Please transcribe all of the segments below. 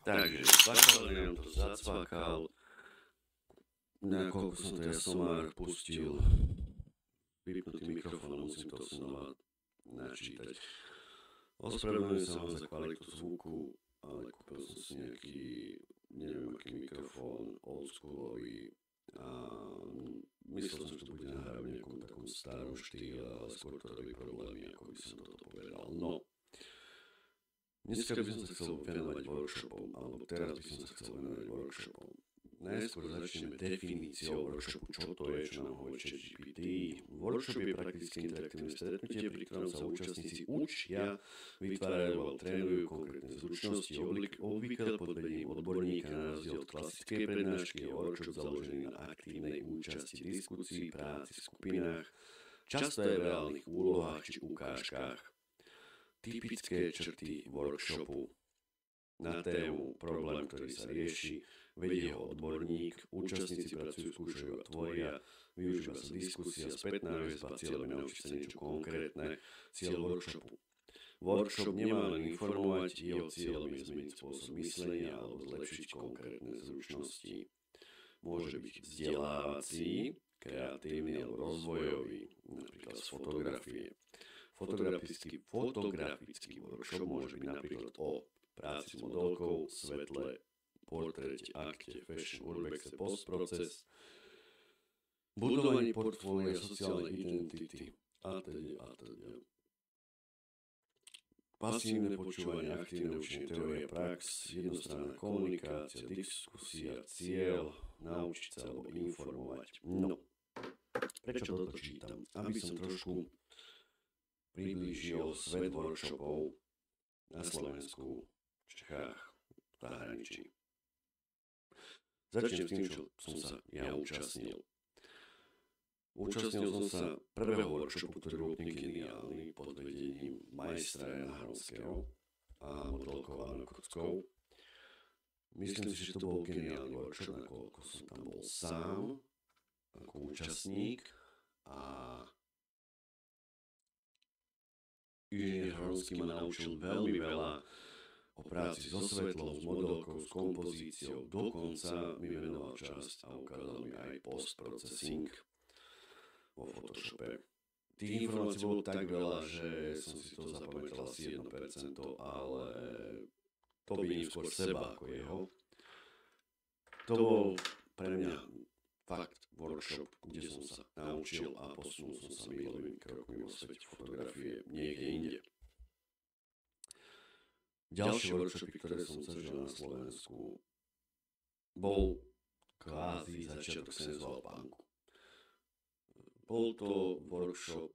Takže Bakaleň nám to zacvakal, nakoľko som to ja somár pustil vypnutý mikrofón, musím to znova načítať. Ospravedlňujem sa vám za kvalitu zvuku, ale kúpil som si nejaký, neviem aký mikrofón, oldschoolový a myslel som, že to bude nahrávať v nejakom takom starom štýle, ale skôr to robí problémy, ako by som toto povedal. No, dneska by som sa chcel venovať workshopom, alebo teraz by som sa chcel venovať workshopom. Najskôr začneme definíciou workshopu, čo to je, čo nám hovorí ChatGPT. Workshop je prakticky interaktívne stretnutie, pri ktorom sa účastníci učia, vytvárajú alebo trénujú konkrétne zručnosti. Obvykle pod vedením odborníka na rozdiel od klasickej prednášky je workshop založený na aktívnej účasti, diskusii, práci v skupinách, často aj v reálnych úlohách či ukážkach. Typické črty workshopu na tému problém, ktorý sa rieši, vedie ho odborník, účastníci pracujú, skúšajú a tvoria, využíva sa diskusia, spätná väzba, cieľom je naučiť sa niečo konkrétne, cieľ workshopu. Workshop nemá len informovať, jeho cieľom je zmeniť spôsob myslenia alebo zlepšiť konkrétne zručnosti. Môže byť vzdelávací, kreatívny alebo rozvojový, napríklad z fotografie. Fotografický workshop môže byť napríklad o práci s modelkou, svetle, portréte, akte, fashion, urbexe, postproces, budovanie portfólia, sociálnej identity atď. Pasívne počúvanie, aktívne učenie, teória, prax, jednostranná komunikácia, diskusia, cieľ, naučiť sa alebo informovať. No, prečo toto čítam? Aby som trošku priblížil svet workshopov na Slovensku, v Čechách, v zahraničí. Začnem s tým, čo som sa ja účastnil. Účastnil som sa prvého workshopu, ktorý bol úplne geniálny, pod vedením majstra Jana Hronského a modelkou Annou Kruckou. Myslím si, že to bol geniálny workshop, nakoľko som tam bol sám, ako účastník a inžinier Hronský ma naučil veľmi veľa o práci so svetlom, s modelkou, s kompozíciou. Dokonca mi venoval časť a ukázal mi aj post-processing vo Photoshope. Tých informácií bolo tak veľa, že som si to zapamätal asi 1%, ale to vyním skôr seba ako jeho. To bol pre mňa fakt workshop, kde som sa naučil a posunul som sa milovými krokmi vo svete fotografie niekde inde. Ďalšie workshopy, ktoré som zažil na Slovensku, bol kvázi začiatok senzual punku. Bol to workshop,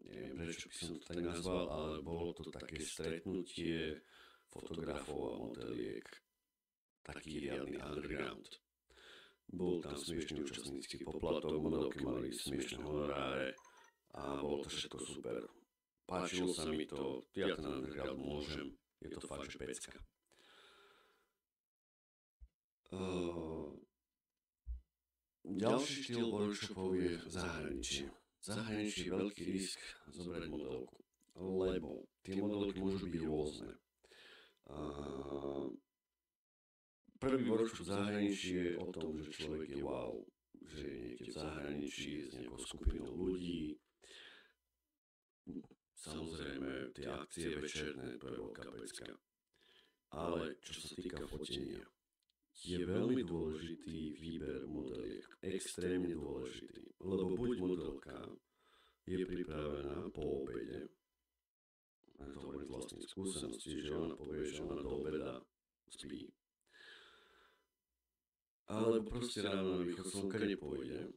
neviem prečo by som to tak nazval, ale bolo to také stretnutie fotografov a modeliek, taký riadny underground. Bol tam smiešný účastnícky poplatok, modelky mali smiešné honoráre a bolo to všetko super. Páčilo sa mi to, ja ten underground môžem, je to fakt, že pecka. Ďalší štýl workshopov je zahraničie. Zahraničie je veľký risk zobrať modelku, lebo tie modelky môžu byť rôzne. Prvý workshop v zahraničí je o tom, že človek je wow, že je niekde v zahraničí s nejakou skupinou ľudí. Samozrejme, tie akcie večerné, to je veľká pecka. Ale čo sa týka fotenia, je veľmi dôležitý výber modeliek, extrémne dôležitý, lebo buď modelka je pripravená po obede, a to hovorím z vlastnej skúsenosti, že ona povie, že ona do obeda spí, alebo proste ráno na východ slnka nepôjde,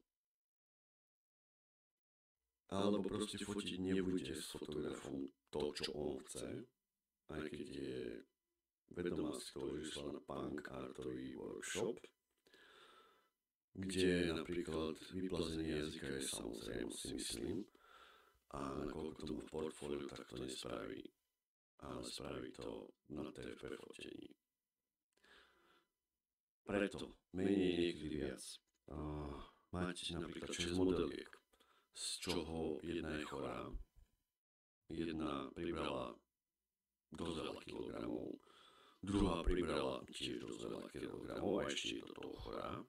alebo proste fotiť nebude s fotografom to, čo on chce, aj keď je vedomá si toho, že išla na punk artový workshop, kde napríklad vyplazenie jazyka je samozrejme, si myslím, a nakoľko to má v portfóliu, tak to nespraví, ale spraví to na TFP fotení. Preto menej niekedy viac. Máte napríklad 6 modeliek, z čoho jedna je chorá, jedna pribrala dosť veľa kilogramov, Druhá pribrala tiež dosť veľa kilogramov a ešte do toho chorá.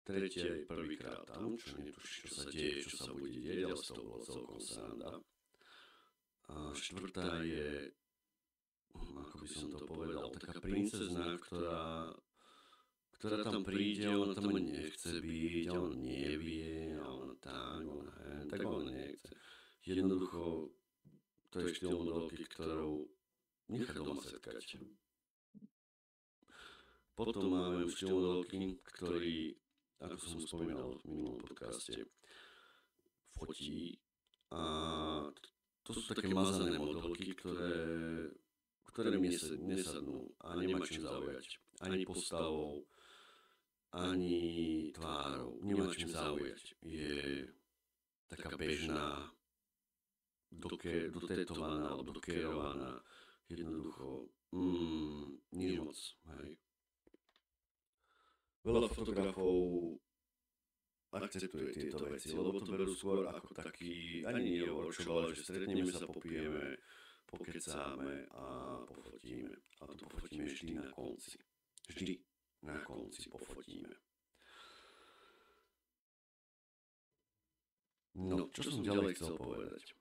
Tretia je prvýkrát tam, čo netuší, čo sa deje, čo sa bude deť, ale z toho bolo celkom sranda. A štvrtá je, ako by som to povedal, taká princezná, ktorá tam príde, ona tam ani nechce byť, ona nevie, ona tak ona nechce. Jednoducho, to je štýl modelky, ktorou nechá doma setkať. Potom máme štýl modelky, ktorý, ako som spomínal v minulom podcaste, fotí a to sú také mazané modelky, ktoré mi nesadnú a nemá čím zaujať. Ani postavou, ani tvárou. Nemá čím zaujať. Je taká bežná, dotetovaná alebo dokérovaná. Jednoducho, nič moc. Hej. Veľa fotografov akceptuje tieto veci, lebo to berú skôr ako taký, ani nie workshop, ale že stretneme sa, popijeme, pokecáme a pofotíme. A to pofotíme vždy na konci. Vždy na konci pofotíme. No, čo som ďalej chcel povedať?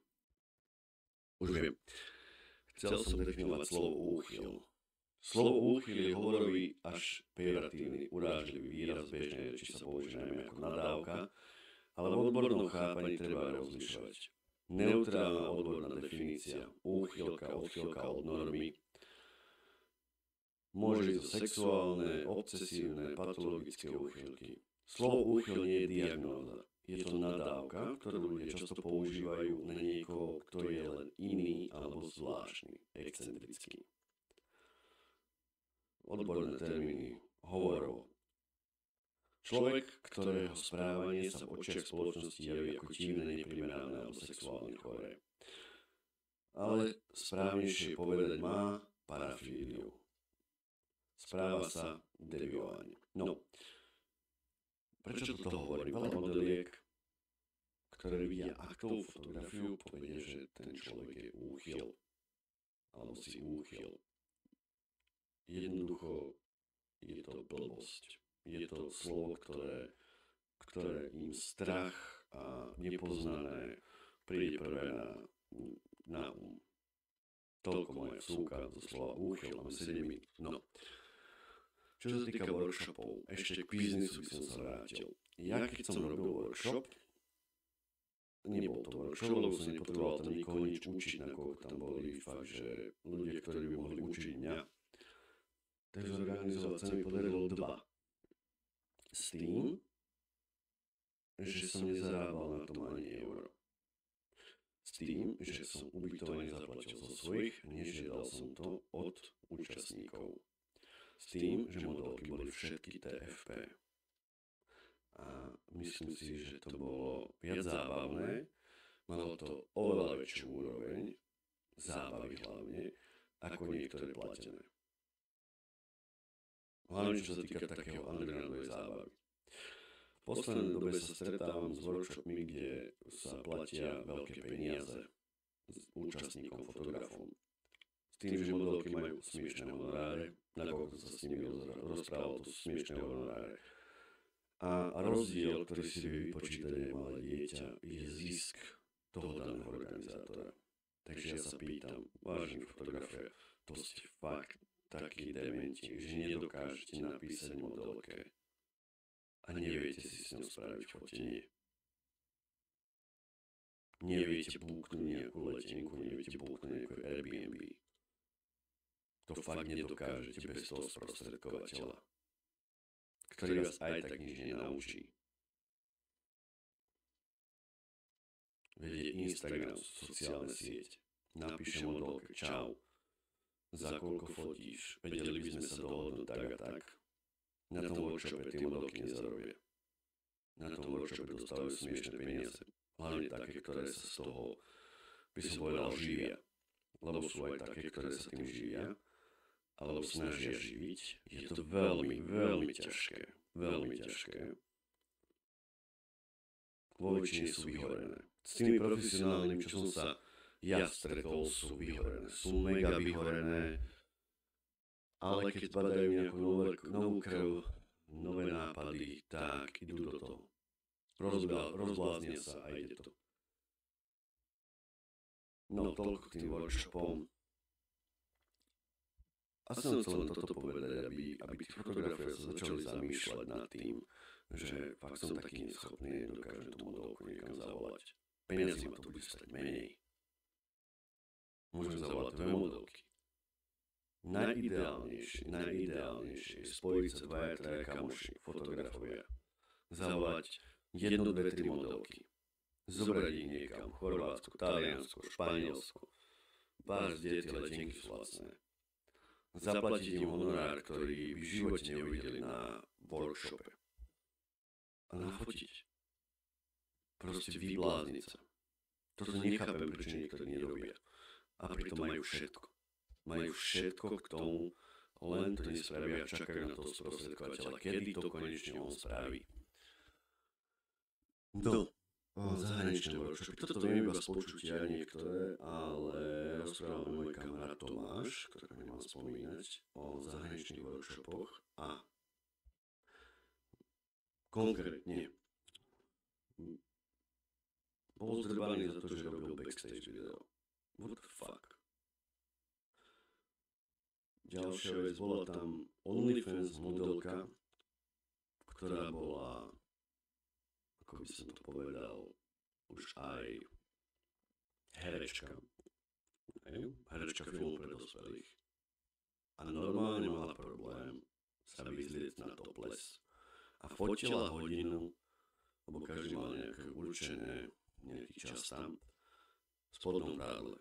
Už viem. Chcel som definovať slovo úchyl. Slovo úchyl je hovorový až pejoratívny, urážlivý výraz bežnej reči sa používa najmä ako nadávka, ale v odbornom chápaní treba rozlišovať. Neutrálna odborná definícia, úchylka, odchylka od normy, môže ísť o sexuálne, obsesívne, patologické úchylky. Slovo úchyl nie je diagnóza. Je to nadávka, ktorú ľudia často používajú na niekoho, kto je len iný alebo zvláštny, excentrický. Odborné termíny hovorovo. Človek, ktorého správanie sa v očiach spoločnosti javí ako divné, neprimerané alebo sexuálne choré. Ale správnejšie povedať má parafíliu. Správa sa deviovane. No, prečo toto hovorím? Veľa modeliek, ktoré vidia aktovú fotografiu, povedia, že ten človek je úchyl. Alebo si úchyl. Jednoducho je to blbosť. Je to slovo, ktoré im strach a nepoznané príde prvé na toľko moja vsúka zo slova úchyl, máme 7 minút. No. Čo sa týka workshopov, ešte k biznisu by som sa vrátil. Ja keď som robil workshop, nebol to workshop, lebo som nepotreboval tam nikoho nič učiť, nakoľko tam boli fakt, že ľudia, ktorí by mohli učiť mňa. Takže zorganizovať sa mi podarilo 2. S tým, že som nezarábal na tom ani euro. S tým, že som ubytovanie zaplatil zo svojich, nežiadal som to od účastníkov. S tým, že modelky boli všetky TFP. A myslím si, že to bolo viac zábavné, malo to oveľa väčšiu úroveň, zábavy hlavne, ako niektoré platené. Hlavne čo sa týka takého undergroundovej zábavy. V poslednej dobe sa stretávam s workshopmi, kde sa platia veľké peniaze účastníkom, fotografom. S tým, že modelky majú smiešné honoráre, nakoľko sa s nimi rozprával, to sú smiešné honoráre. A rozdiel, ktorý si vie vypočítať aj malé dieťa, je zisk toho daného organizátora. Takže ja sa pýtam, vážení fotografia, to ste fakt taký dementi, že nedokážete napísať modelke a neviete si s ňou spraviť fotenie. Neviete búknuť nejakú letenku, neviete búknuť nejakú Airbnb. To fakt nedokážete bez toho sprostredkovateľa, ktorý vás aj tak nič nenaučí. Vedie Instagram, sociálne sieť. Napíše modelke, čau. Za koľko fotíš? Vedeli by sme sa dohodnúť tak a tak. Na tom workshope tie modelky nezarobia. Na tom workshope dostávajú smiešné peniaze. Hlavne také, ktoré sa z toho, by som povedal, živia. Lebo sú aj také, ktoré sa tým živia, alebo snažia živiť. Je to veľmi, veľmi ťažké. Veľmi ťažké. Vo väčšine sú vyhorené. S tými profesionálnymi, čo som sa ja stretol, sú vyhorené. Sú mega vyhorené. Ale keď badajú nejakú novú krv, nové nápady, tak idú do toho. Rozbláznia sa a ide to. No, toľko k tým workshopom. A som chcel len toto povedať, aby tí fotografia sa začali zamýšľať nad tým, že fakt som taký neschopný, dokážem tú modelku niekam zavolať. Peniazy ma to bude stať menej. Môžem zavolať dve modelky. Najideálnejšie je spojiť sa dvaja, traja kamoši, fotografovia. Zavolať 1, 2, 3 modelky. Zobrať ich niekam, Chorvátsko, Taliansko, Španielsko. Pár deti, letenky sú vlastné. Zaplatiť im honorár, ktorý by v živote neuvideli na workshope. A nafotiť. Proste vyblázniť sa. Toto nechápem, prečo niektorí nerobia. A pritom majú všetko. Majú všetko k tomu, len to nespravia a čakajú na toho sprostredkovateľa. Kedy to konečne on spraví? No, zahraničné workshopy. Toto viem iba z počutia niektoré, ale rozprával môj kamarát Tomáš, ktorý nemal spomínať, o zahraničných workshopoch a konkrétne bol zdrbaný za to, že robil backstage video. What the fuck? Ďalšia vec, bola tam OnlyFans modelka, ktorá bola, ako by som to povedal, už aj herečka. Herečka filmu pre dospelých. A normálne mala problém sa vyzlieť na topless. A fotila hodinu, lebo každý mal nejaké určené, nejaký čas tam, v spodnom prádle.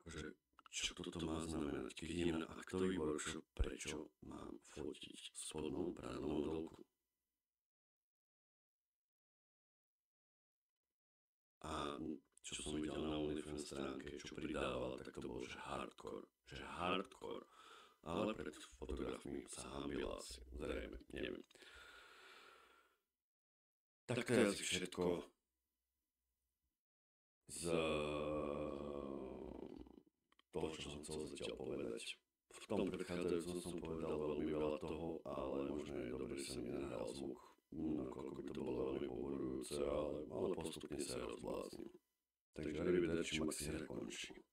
Akože, čo toto má znamenať? Keď idem na aktový workshop, prečo mám fotiť v spodnom prádle modelku? A čo som videl na OnlyFans stránke, čo pridával, tak to bolo, že hardcore. Že hardcore. Ale pred fotografmi sa hanbila asi. Zrejme, neviem. Tak to je asi všetko z toho, čo som chcel zatiaľ povedať. V tom predchádzajúcom som povedal veľmi veľa toho, ale možno je dobre, že sa mi nahral zvuk. Nakoľko by to bolo veľmi poborujúce, ale postupne sa rozbláznim. Takže arrivederci, Maxi končí.